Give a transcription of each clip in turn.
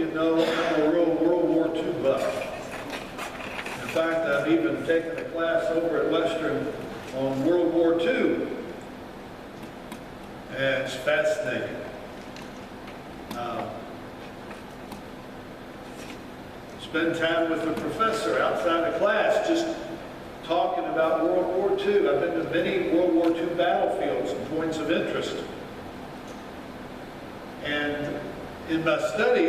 of you know, I'm a real World War II buff. In fact, I've even taken a class over at Western on World War II. And it's fascinating. Spend time with the professor outside of class just talking about World War II. I've been to many World War II battlefields and points of interest. And in my study,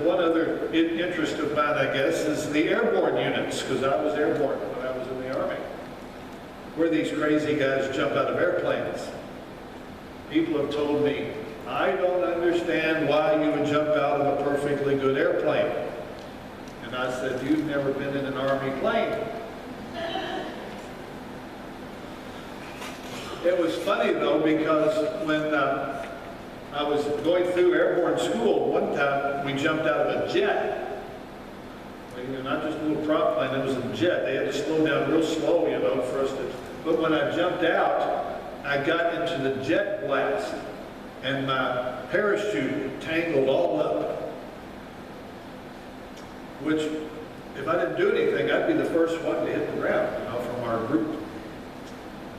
one other interest of mine, I guess, is the airborne units, because I was airborne when I was in the Army, where these crazy guys jump out of airplanes. People have told me, I don't understand why you would jump out of a perfectly good airplane. And I said, you've never been in an Army plane. It was funny though, because when I was going through airborne school, one time we jumped out of a jet. Not just a little prop plane, it was a jet. They had to slow down real slow, for us to, but when I jumped out, I got into the jet blast and my parachute tangled all up. Which, if I didn't do anything, I'd be the first one to hit the ground, from our group.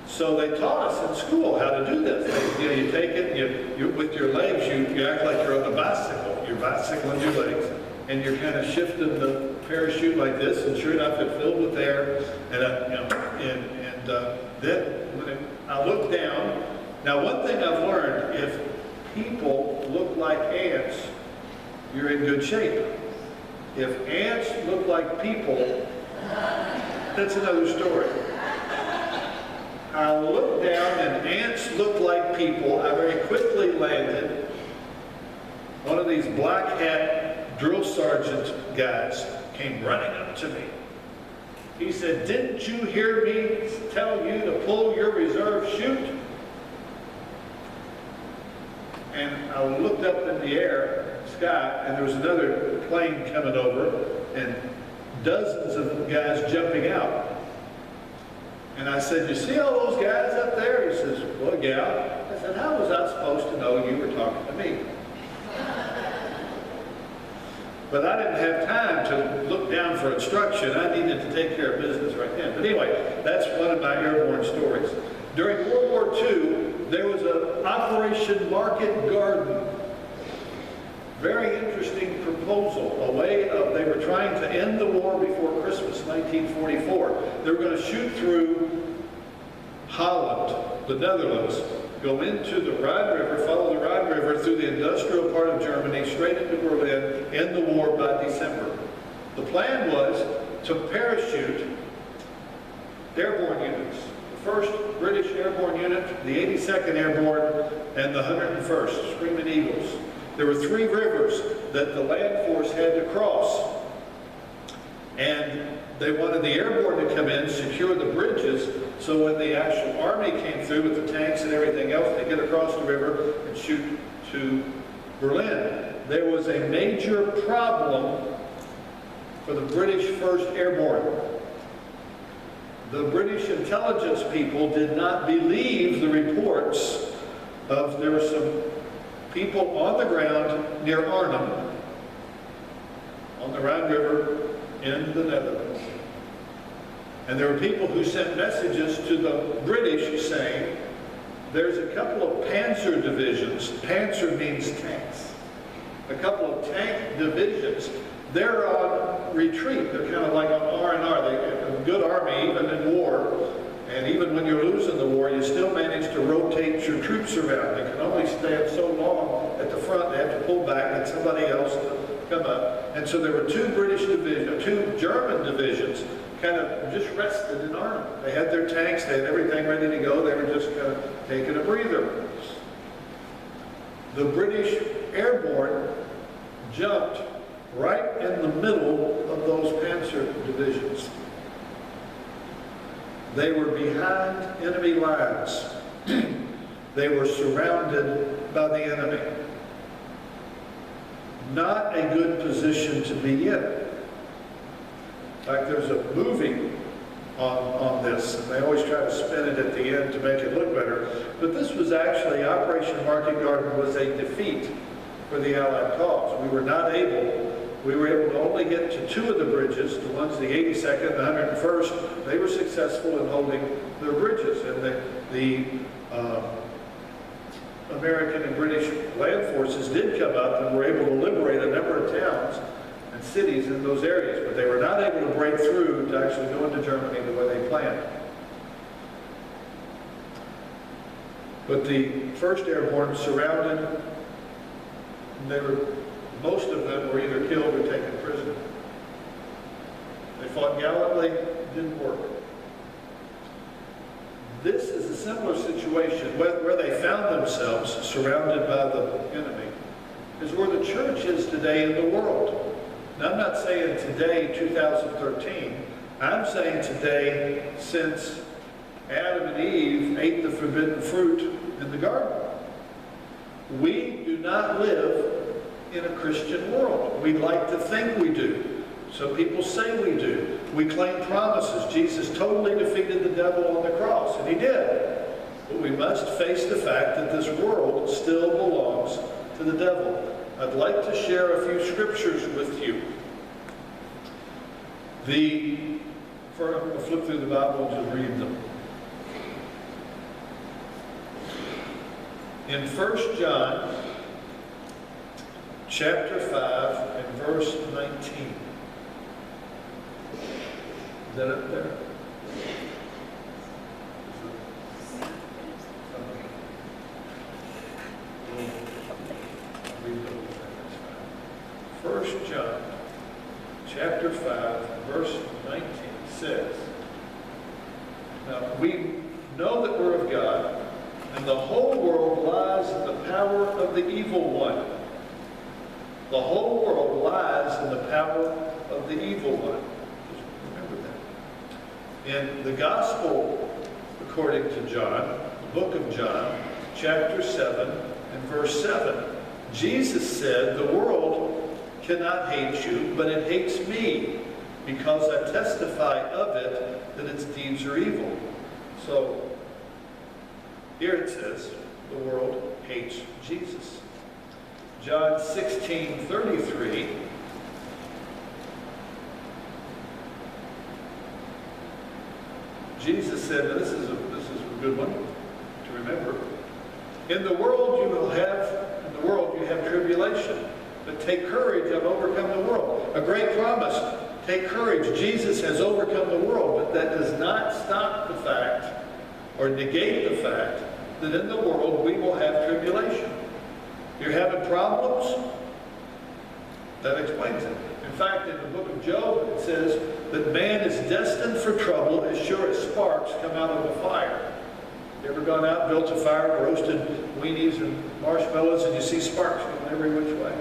So they taught us in school how to do this. You take it, you with your legs, you act like you're on a bicycle. You're bicycling your legs, and you're kind of shifting the parachute like this, and sure enough, it filled with air. And then when I looked down, now one thing I've learned, if people look like ants, you're in good shape. If ants look like people, that's another story. I looked down and ants looked like people. I very quickly landed. One of these black hat drill sergeant guys came running up to me. He said, didn't you hear me tell you to pull your reserve chute? And I looked up in the air, sky, and there was another plane coming over, and dozens of guys jumping out. And I said, you see all those guys up there? He says, well, yeah. I said, how was I supposed to know you were talking to me? But I didn't have time to look down for instruction. I needed to take care of business right then. But anyway, that's one of my airborne stories. During World War II, there was an Operation Market Garden. Very interesting proposal. They were trying to end the war before Christmas 1944. They were going to shoot through Holland, the Netherlands, go into the Rhine River, follow the Rhine River through the industrial part of Germany, straight into Berlin, end the war by December. The plan was to parachute airborne units. The 1st British Airborne Unit, the 82nd Airborne, and the 101st, Screaming Eagles. There were 3 rivers that the land force had to cross. And they wanted the airborne to come in, secure the bridges, so when the actual army came through with the tanks and everything else, they get across the river and shoot to Berlin. There was a major problem for the British 1st Airborne. The British intelligence people did not believe the reports of, there were some people on the ground near Arnhem, on the Rhine River in the Netherlands. And there were people who sent messages to the British saying, there's a couple of panzer divisions. Panzer means tanks. A couple of tank divisions. They're on retreat. They're kind of like on R&R. They're a good army, even in war. And even when you're losing the war, you still manage to rotate your troops around. They can only stand so long at the front. They have to pull back and somebody else to come up. And so there were 2 British divisions, 2 German divisions, kind of just rested in Arnhem. They had their tanks, they had everything ready to go. They were just kind of taking a breather. The British Airborne jumped right in the middle of those panzer divisions. They were behind enemy lines. They were surrounded by the enemy. Not a good position to be in. In fact, there's a movie on this, and they always try to spin it at the end to make it look better. But this was actually, Operation Market Garden was a defeat for the Allied cause. We were able to only get to 2 of the bridges, the ones, the 82nd and the 101st. They were successful in holding their bridges, and the American and British land forces did come up and were able to liberate a number of towns and cities in those areas, but they were not able to break through to actually go into Germany the way they planned. But the 1st Airborne surrounded, and most of them were either killed or taken prisoner. They fought gallantly, didn't work. This is a similar situation where they found themselves surrounded by the enemy, is where the church is today in the world. Now, I'm not saying today, 2013. I'm saying today since Adam and Eve ate the forbidden fruit in the garden. We do not live in a Christian world. We'd like to think we do. So people say we do. We claim promises. Jesus totally defeated the devil on the cross, and he did. But we must face the fact that this world still belongs to the devil. I'd like to share a few scriptures with you. I'll flip through the Bible and just read them. In 1 John chapter 5 and verse 19. Is that up there? First John chapter 5 verse 19 says, now we know that we're of God, and the whole world lies in the power of the evil one. The whole world lies in the power of the evil one. Just remember that. In the Gospel according to John, the book of John, chapter 7 and verse 7, Jesus said, the world cannot hate you, but it hates me, because I testify of it that its deeds are evil. So, here it says, the world hates Jesus. John 16:33. Jesus said, now this is a good one to remember. In the world you have tribulation, but take courage, I've overcome the world. A great promise. Take courage. Jesus has overcome the world, but that does not stop the fact or negate the fact that in the world we will have tribulation. You're having problems? That explains it. In fact, in the book of Job, it says that man is destined for trouble as sure as sparks come out of a fire. You ever gone out, built a fire, roasted weenies and marshmallows, and you see sparks going every which way?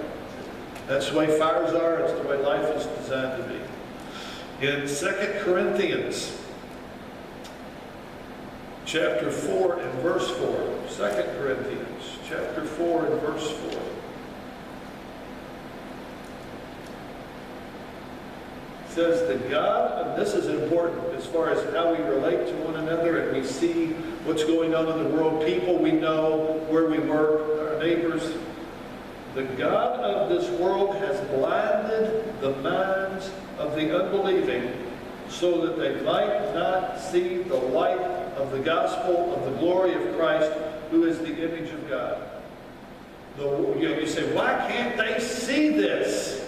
That's the way fires are. It's the way life is designed to be. In 2 Corinthians chapter 4 and verse 4. 2 Corinthians chapter 4 and verse 4. It says that God, and this is important as far as how we relate to one another and we see what's going on in the world, people we know, where we work, our neighbors. The God of this world has blinded the minds of the unbelieving so that they might not see the light of the gospel of the glory of Christ, who is the image of God. You say, why can't they see this?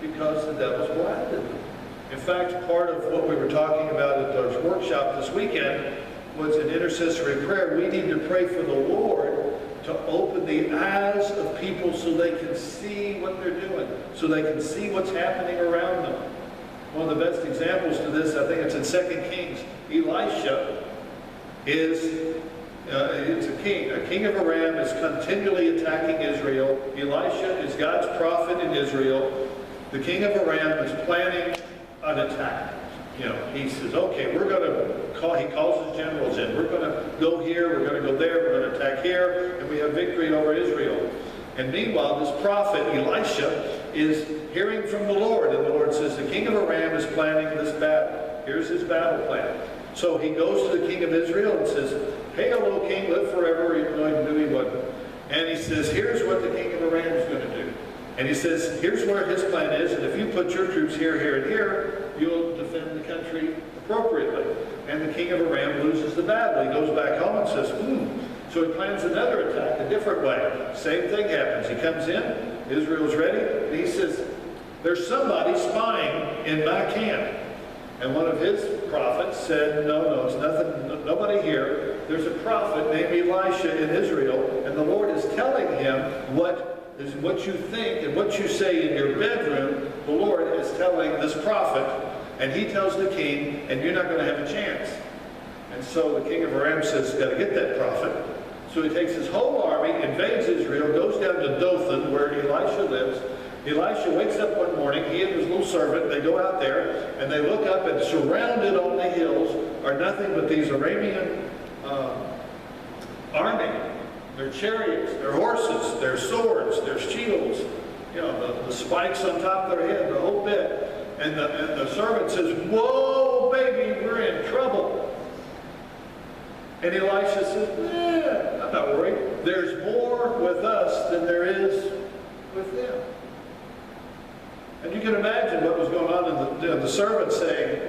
Because the devil's blinded them. In fact, part of what we were talking about at our workshop this weekend was an intercessory prayer. We need to pray for the Lord to open the eyes of people so they can see what they're doing, so they can see what's happening around them. One of the best examples to this, I think it's in 2 Kings. Elisha is a king of Aram, is continually attacking Israel. Elisha is God's prophet in Israel. The king of Aram is planning an attack. He says, okay, we're going to call, he calls his generals in. We're going to go here, we're going to go there, we're going to attack here, and we have victory over Israel. And meanwhile, this prophet, Elisha, is hearing from the Lord. And the Lord says, the king of Aram is planning this battle. Here's his battle plan. So he goes to the king of Israel and says, hail, O king, live forever, even though he knew he wasn't. And he says, here's what the king of Aram is going to do. And he says, here's where his plan is, and if you put your troops here, here, and here, you'll defend the country appropriately. And the king of Aram loses the battle. He goes back home and says, So he plans another attack a different way. Same thing happens. He comes in, Israel's ready, and he says, there's somebody spying in my camp. And one of his prophets said, no, it's nothing, nobody here. There's a prophet named Elisha in Israel, and the Lord is telling him what you think and what you say in your bedroom, the Lord is telling this prophet, and he tells the king, and you're not going to have a chance. And so the king of Aram says, got to get that prophet. So he takes his whole army, invades Israel, goes down to Dothan, where Elisha lives. Elisha wakes up one morning, he and his little servant, they go out there, and they look up, and surrounded on the hills are nothing but these Aramean army. Their chariots, their horses, their swords, their shields, the spikes on top of their head, the whole bit. And the servant says, whoa, baby, we're in trouble. And Elisha says, I'm not worried. There's more with us than there is with them. And you can imagine what was going on in the servant saying,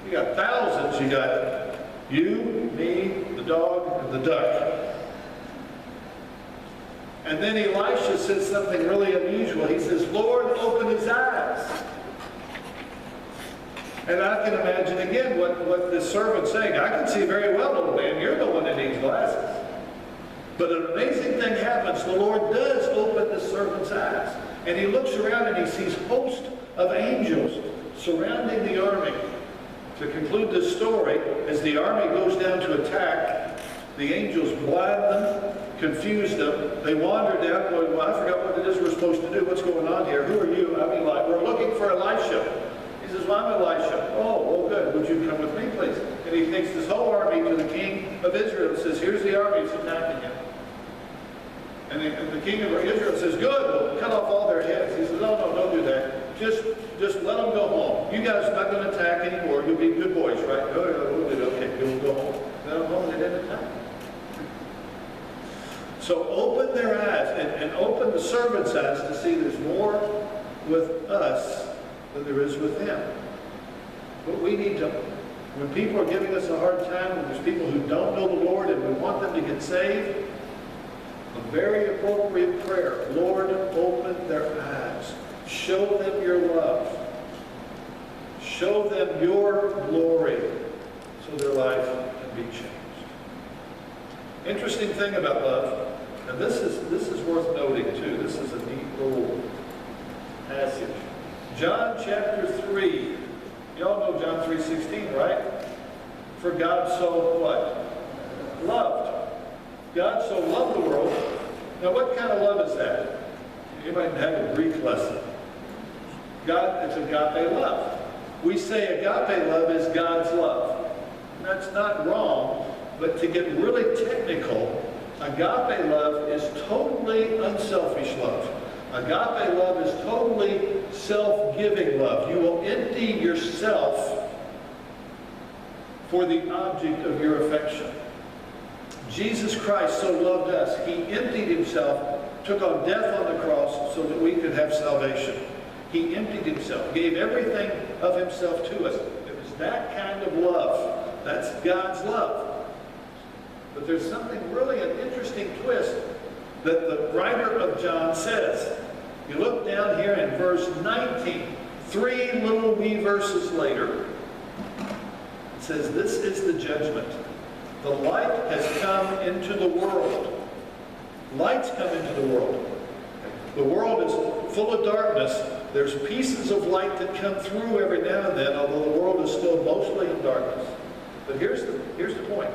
you got thousands, you got you, me, the dog, and the duck. And then Elisha says something really unusual. He says, Lord, open his eyes. And I can imagine again what this servant's saying. I can see very well, little man, you're the one that needs glasses. But an amazing thing happens. The Lord does open the servant's eyes. And he looks around and he sees hosts of angels surrounding the army. To conclude this story, as the army goes down to attack, the angels blind them, confuse them. They wander down going, well, I forgot what it is we're supposed to do. What's going on here? Who are you? I'm Eli. We're looking for Elisha. He says, well, I'm Elisha. Oh, good. Would you come with me, please? And he takes this whole army to the king of Israel and says, here's the army that's attacking him. And the king of Israel says, good, we'll cut off all their heads. He says, oh, no, don't do that. Just let them go home. You guys are not going to attack anymore. You'll be good boys, right? Okay, we'll go home. Let them home. They didn't attack. So open their eyes and open the servant's eyes to see there's more with us than there is with them. But we need to, when people are giving us a hard time, when there's people who don't know the Lord and we want them to get saved, a very appropriate prayer, Lord, open their eyes. Show them your love. Show them your glory so their life can be changed. Interesting thing about love, and this is worth noting too. This is a neat little passage. John chapter 3. Y'all know John 3:16, right? For God so what? Loved. God so loved the world. Now what kind of love is that? You might have a Greek lesson. God, it's agape love. We say agape love is God's love. That's not wrong, but to get really technical, agape love is totally unselfish love. Agape love is totally self-giving love. You will empty yourself for the object of your affection. Jesus Christ so loved us, he emptied himself, took on death on the cross so that we could have salvation. He emptied himself, gave everything of himself to us. It was that kind of love. That's God's love. But there's something really an interesting twist that the writer of John says. You look down here in verse 19, 3 little wee verses later, it says, this is the judgment. The light has come into the world. Light's come into the world. The world is full of darkness. There's pieces of light that come through every now and then, although the world is still mostly in darkness. But here's the point.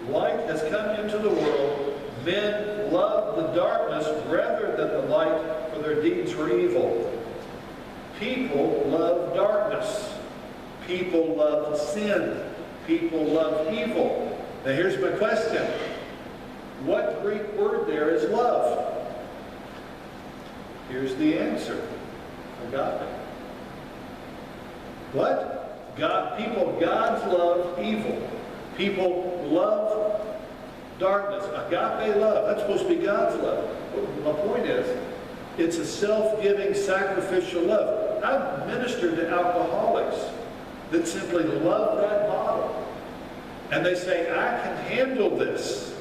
Light has come into the world. Men love the darkness rather than the light, for their deeds were evil. People love darkness. People love sin. People love evil. Now here's my question. What Greek word there is love? Here's the answer. Agape. What? God, God's love evil. People love darkness. Agape love, that's supposed to be God's love. My point is, it's a self-giving, sacrificial love. I've ministered to alcoholics that simply love that bottle. And they say, I can handle this.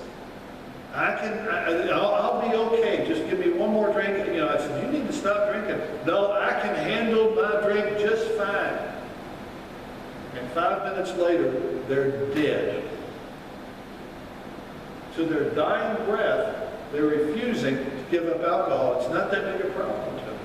I'll be okay. Just give me one more drink. You know, I said, you need to stop drinking. No, I can handle my drink just fine. And 5 minutes later, they're dead. To their dying breath, they're refusing to give up alcohol. It's not that big a problem to them.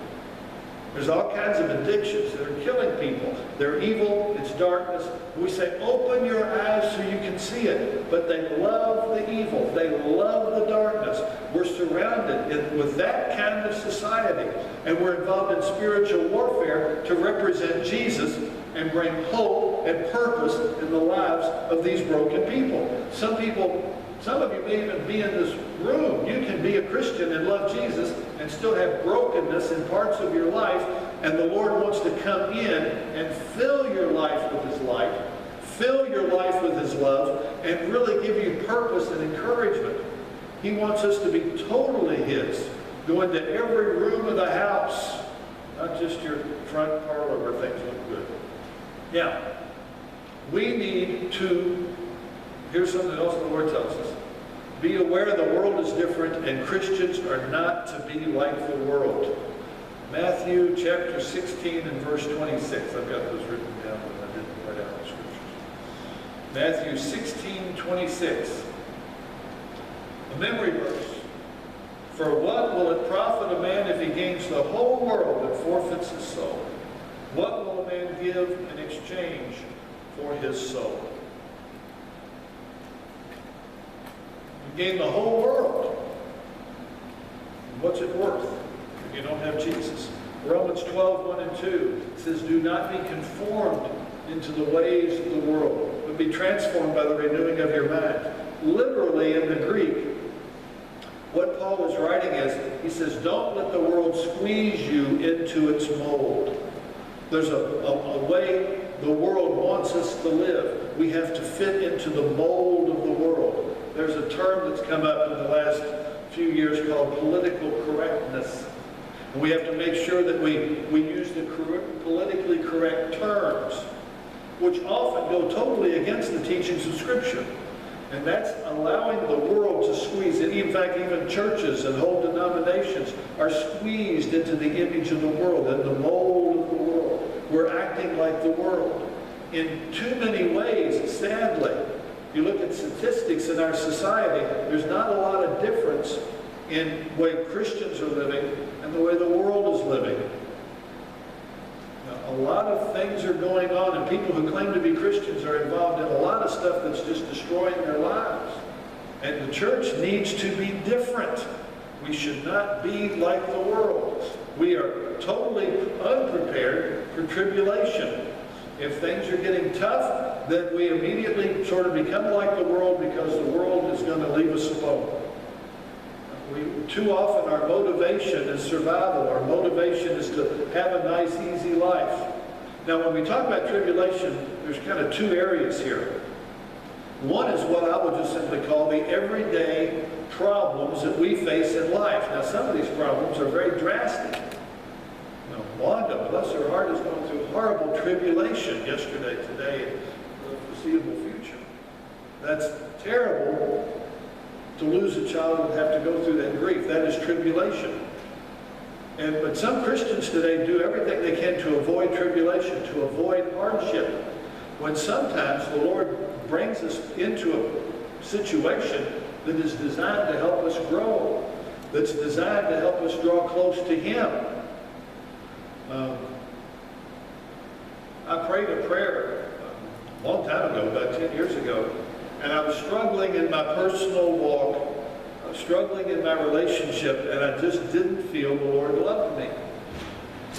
There's all kinds of addictions that are killing people. They're evil, it's darkness. We say, open your eyes so you can see it. But they love the evil. They love the darkness. We're surrounded with that kind of society. And we're involved in spiritual warfare to represent Jesus and bring hope and purpose in the lives of these broken people. Some of you may even be in this room. You can be a Christian and love Jesus and still have brokenness in parts of your life, and the Lord wants to come in and fill your life with His light, fill your life with His love, and really give you purpose and encouragement. He wants us to be totally His. Go into every room of the house, not just your front parlor where things look good. Now, we need to, here's something else the Lord tells us. Be aware the world is different and Christians are not to be like the world. Matthew chapter 16 and verse 26. I've got those written down, but I didn't write out the scriptures. Matthew 16, 26. A memory verse. For what will it profit a man if he gains the whole world and forfeits his soul? What will a man give in exchange for his soul? You gain the whole world. What's it worth if you don't have Jesus? Romans 12, 1 and 2 says, do not be conformed into the ways of the world, but be transformed by the renewing of your mind. Literally in the Greek, what Paul is writing is, he says, don't let the world squeeze you into its mold. There's a way the world wants us to live. We have to fit into the mold of the world. There's a term that's come up in the last few years called political correctness. And we have to make sure that we use the politically correct terms, which often go totally against the teachings of Scripture. And that's allowing the world to squeeze it. In fact, even churches and whole denominations are squeezed into the image of the world and the mold of the world. We're acting like the world in too many ways, sadly. If you look at statistics in our society, there's not a lot of difference in the way Christians are living and the way the world is living. A lot of things are going on, and people who claim to be Christians are involved in a lot of stuff that's just destroying their lives. And the church needs to be different. We should not be like the world. We are totally unprepared for tribulation. If things are getting tough, then we immediately sort of become like the world because the world is going to leave us alone. Too often our motivation is survival. Our motivation is to have a nice, easy life. Now, when we talk about tribulation, there's kind of two areas here. One is what I would just simply call the everyday problems that we face in life. Now, some of these problems are very drastic. You know, Wanda, bless her heart, is going through horrible tribulation yesterday, today, and the foreseeable future. That's terrible. To lose a child and have to go through that grief, that is tribulation. But some Christians today do everything they can to avoid tribulation, to avoid hardship, when sometimes the Lord brings us into a situation that is designed to help us grow, that's designed to help us draw close to Him. I prayed a prayer a long time ago, about 10 years ago, and I was struggling in my personal walk, struggling in my relationship, and I just didn't feel the Lord loved me.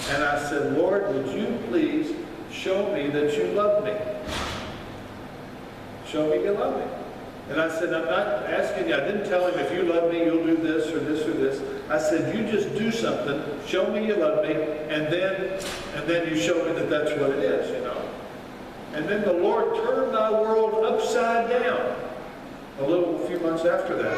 And I said, Lord, would you please show me that you love me? Show me you love me. And I said, I'm not asking you, I didn't tell him, if you love me, you'll do this or this or this. I said, you just do something, show me you love me, and then you show me that that's what it is, you know. And then the Lord turned my world upside down. a few months after that.